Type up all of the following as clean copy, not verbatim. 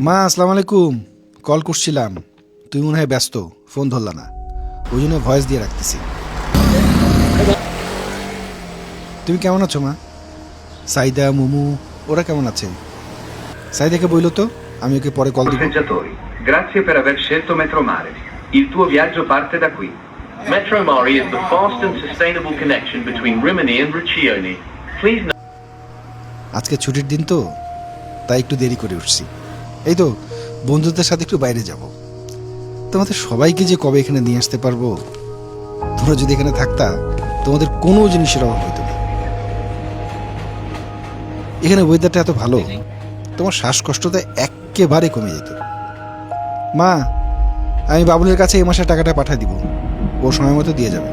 মা, আসসালামু আলাইকুম। কল করছিলাম, তুমি মনে হয় ব্যস্ত, ফোন ধরলা না, ওই জন্য ভয়েস দিয়ে রাখতেছি। তুমি কেমন আছো মা? সাইদা, মুমু ওরা কেমন আছে? সাইদাকে বইলো তো, আমি ওকে পরে কল দিব। Passeggiatori, grazie per aver scelto Metromare. Il tuo viaggio parte da qui. Metromare is the fast and sustainable connection between Rimini and Riccione. Please note. আজকে ছুটির দিন তো, তাই একটু দেরি করে উঠছি। এই তো বন্ধুদের সাথে একটু বাইরে যাব। তোমাদের সবাইকে যে কবে এখানে নিয়ে আসতে পারবো। তোমরা যদি এখানে থাকতা, তোমাদের কোনো জিনিসের অভাব হইতো না। এখানে ওয়েদারটা এত ভালো, তোমার শ্বাসকষ্টটা একেবারে কমে যেত। মা, আমি বাবুলের কাছে এই মাসের টাকাটা পাঠিয়ে দিব, ও সময় মতো দিয়ে যাবে।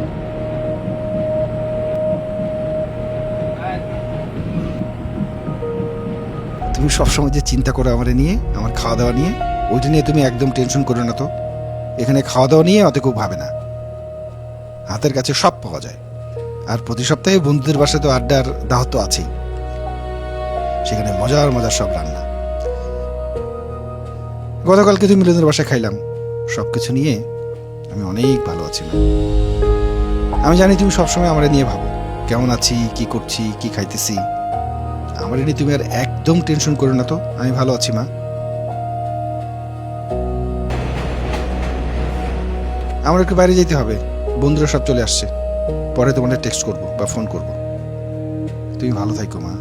তুমি সবসময় যে চিন্তা করো আমার নিয়ে, আমার খাওয়া দাওয়া নিয়ে, ওইটা নিয়ে তুমি একদম টেনশন করো না তো। এখানে খাওয়া দাওয়া নিয়ে অত কেউ ভাবে না, হাতের কাছে সব পাওয়া যায়। আর প্রতি সপ্তাহে বন্ধুদের বাসায় তো আড্ডার দাওয়াত তো আছেই, সেখানে মজার মজার সব রান্না। গতকালকে তুমি মিলনের বাসায় খাইলাম, সবকিছু নিয়ে আমি অনেক ভালো আছি। আমি জানি তুমি সবসময় আমার নিয়ে ভাবো, কেমন আছি, কি করছি, কি খাইতেছি। আমার নিয়ে তুমি আর একদম টেনশন করো না তো, আমি ভালো আছি মা। আমার একটু বাইরে যেতে হবে, বন্ধুরা সব চলে আসছে, পরে তোমাদের টেক্সট করবো বা ফোন করবো। তুমি ভালো থাকো মা।